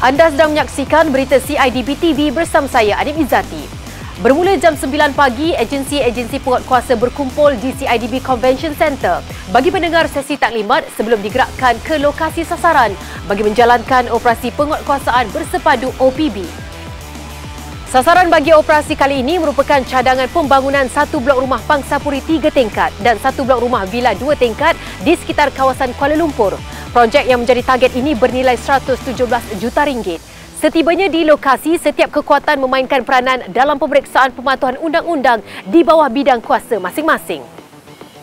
Anda sedang menyaksikan berita CIDB TV bersama saya, Adim Izzati. Bermula jam 9 pagi, agensi-agensi penguatkuasa berkumpul di CIDB Convention Centre bagi mendengar sesi taklimat sebelum digerakkan ke lokasi sasaran bagi menjalankan operasi penguatkuasaan bersepadu OPB. Sasaran bagi operasi kali ini merupakan cadangan pembangunan satu blok rumah pangsapuri 3 tingkat dan satu blok rumah villa 2 tingkat di sekitar kawasan Kuala Lumpur. Projek yang menjadi target ini bernilai RM117 juta. Setibanya di lokasi, setiap kekuatan memainkan peranan dalam pemeriksaan pematuhan undang-undang di bawah bidang kuasa masing-masing.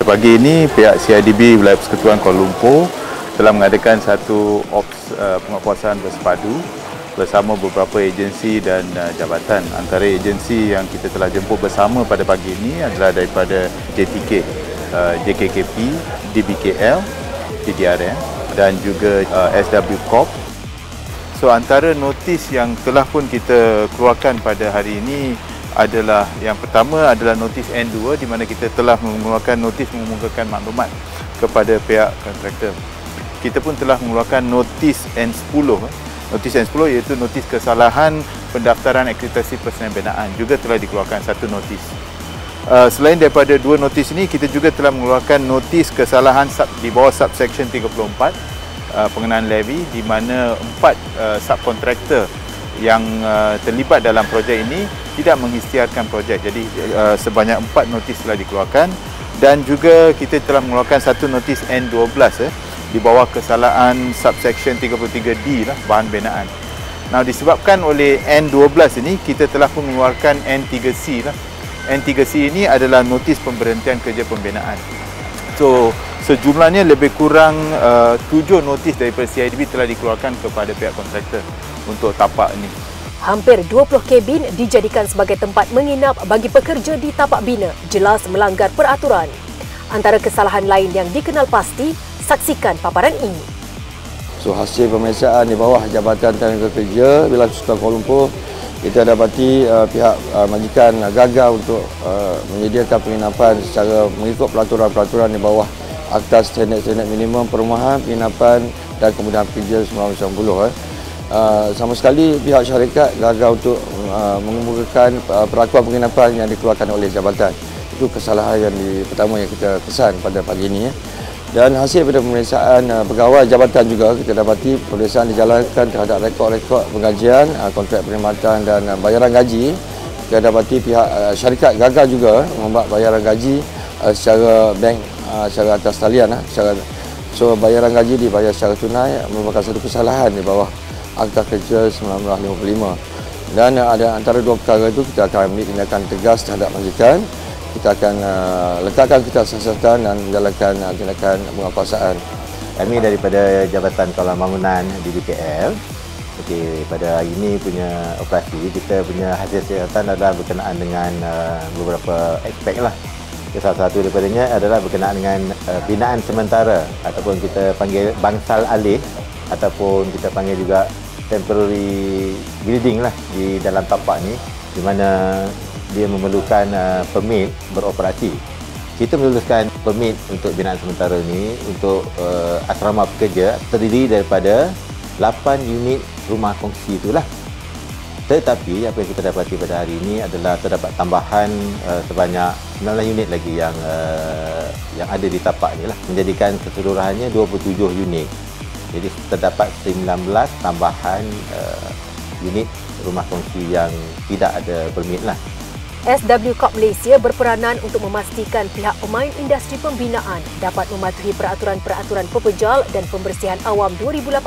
Pagi ini, pihak CIDB Wilayah Persekutuan Kuala Lumpur telah mengadakan satu penguatkuasaan bersepadu bersama beberapa agensi dan jabatan. Antara agensi yang kita telah jemput bersama pada pagi ini adalah daripada JTK, JKKP, DBKL, TDRM dan juga SW Corp. So antara notis yang telah pun kita keluarkan pada hari ini adalah yang pertama adalah notis N2 di mana kita telah mengeluarkan notis mengemukakan maklumat kepada pihak kontraktor. Kita pun telah mengeluarkan notis N10. Notis N10 iaitu notis kesalahan pendaftaran akreditasi personel binaan, juga telah dikeluarkan satu notis. Selain daripada dua notis ini, kita juga telah mengeluarkan notis kesalahan di bawah subsection 34 pengenaan levy di mana 4 subkontraktor yang terlibat dalam projek ini tidak mengisytiharkan projek. Jadi sebanyak 4 notis telah dikeluarkan dan juga kita telah mengeluarkan satu notis N12 di bawah kesalahan subsection 33D lah, bahan binaan. Nah, disebabkan oleh N12 ini, kita telah pun mengeluarkan N3C lah. N3C ini adalah notis pemberhentian kerja pembinaan. So, sejumlahnya lebih kurang 7 notis daripada CIDB telah dikeluarkan kepada pihak kontraktor untuk tapak ini. Hampir 20 kabin dijadikan sebagai tempat menginap bagi pekerja di tapak bina, jelas melanggar peraturan. Antara kesalahan lain yang dikenal pasti, saksikan paparan ini. So, hasil pemeriksaan di bawah Jabatan Tenaga Kerja Wilayah Persekutuan Kuala Lumpur, kita dapati pihak majikan gagal untuk menyediakan penginapan secara mengikut peraturan-peraturan di bawah Akta Standard Minimum Perumahan, Penginapan dan Kemudahan Pekerja 1990. Sama sekali pihak syarikat gagal untuk mengemukakan perakuan penginapan yang dikeluarkan oleh jabatan. Itu kesalahan yang pertama yang kita kesan pada pagi ini. Dan hasil pada pemeriksaan pegawai jabatan juga, kita dapati pemeriksaan dijalankan terhadap rekod-rekod penggajian, kontrak perkhidmatan dan bayaran gaji. Kita dapati pihak syarikat gagal juga membuat bayaran gaji secara bank, secara atas talian. So, bayaran gaji dibayar secara tunai merupakan satu kesalahan di bawah Akta Kerja 1955. Dan ada antara dua perkara itu kita akan ambil tindakan tegas terhadap majikan. Kita akan letakkan kitab siasatan dan menjalankan tindakan penguatkuasaan. Kami daripada Jabatan Kawalan Bangunan DBKL, pada hari ini punya operasi, kita punya hasil siasatan adalah berkenaan dengan beberapa aspek lah. Salah satu daripadanya adalah berkenaan dengan binaan sementara ataupun kita panggil bangsal alih ataupun kita panggil juga temporary building lah di dalam tapak ni, di mana dia memerlukan permit beroperasi. Kita meluluskan permit untuk binaan sementara ini untuk asrama pekerja terdiri daripada 8 unit rumah kongsi itulah. Tetapi apa yang kita dapati pada hari ini adalah terdapat tambahan sebanyak 9 unit lagi yang ada di tapak ni lah, menjadikan keseluruhannya 27 unit. Jadi terdapat 19 tambahan unit rumah kongsi yang tidak ada permit lah. SW Corp Malaysia berperanan untuk memastikan pihak pemain industri pembinaan dapat mematuhi peraturan-peraturan pepejal dan pembersihan awam 2018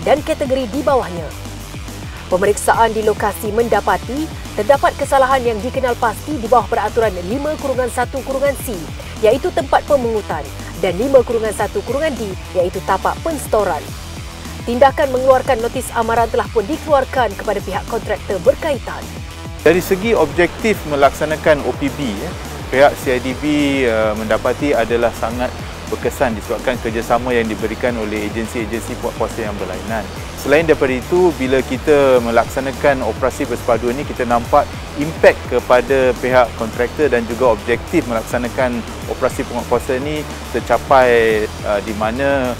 dan kategori di bawahnya. Pemeriksaan di lokasi mendapati terdapat kesalahan yang dikenal pasti di bawah peraturan 5-1-C iaitu tempat pemungutan dan 5-1-D iaitu tapak penstoran. Tindakan mengeluarkan notis amaran telah pun dikeluarkan kepada pihak kontraktor berkaitan. Dari segi objektif melaksanakan OPB, pihak CIDB mendapati adalah sangat berkesan disebabkan kerjasama yang diberikan oleh agensi-agensi penguatkuasa yang berlainan. Selain daripada itu, bila kita melaksanakan operasi bersepadu ini, kita nampak impak kepada pihak kontraktor dan juga objektif melaksanakan operasi penguatkuasa ini tercapai di mana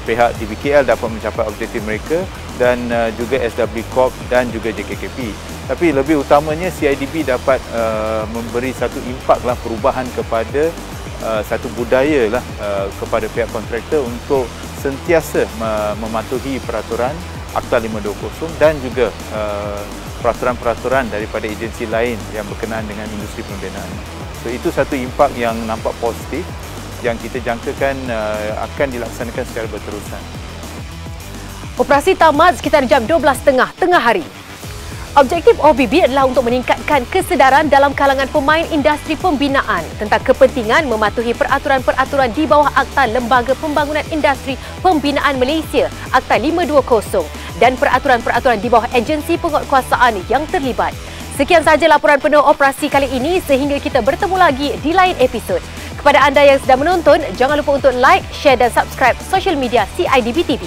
pihak DBKL dapat mencapai objektif mereka dan juga SW Corp dan juga JKKP. Tapi lebih utamanya CIDB dapat memberi satu impak lah, perubahan kepada satu budaya lah kepada pihak kontraktor untuk sentiasa mematuhi peraturan Akta 520 dan juga peraturan-peraturan daripada agensi lain yang berkenaan dengan industri pembinaan. So itu satu impak yang nampak positif yang kita jangkakan akan dilaksanakan secara berterusan. Operasi tamat sekitar jam 12.30 tengah hari. Objektif OBB adalah untuk meningkatkan kesedaran dalam kalangan pemain industri pembinaan tentang kepentingan mematuhi peraturan-peraturan di bawah Akta Lembaga Pembangunan Industri Pembinaan Malaysia Akta 520 dan peraturan-peraturan di bawah agensi penguatkuasaan yang terlibat. Sekian sahaja laporan penuh operasi kali ini sehingga kita bertemu lagi di lain episod. Kepada anda yang sedang menonton, jangan lupa untuk like, share dan subscribe social media CIDB TV.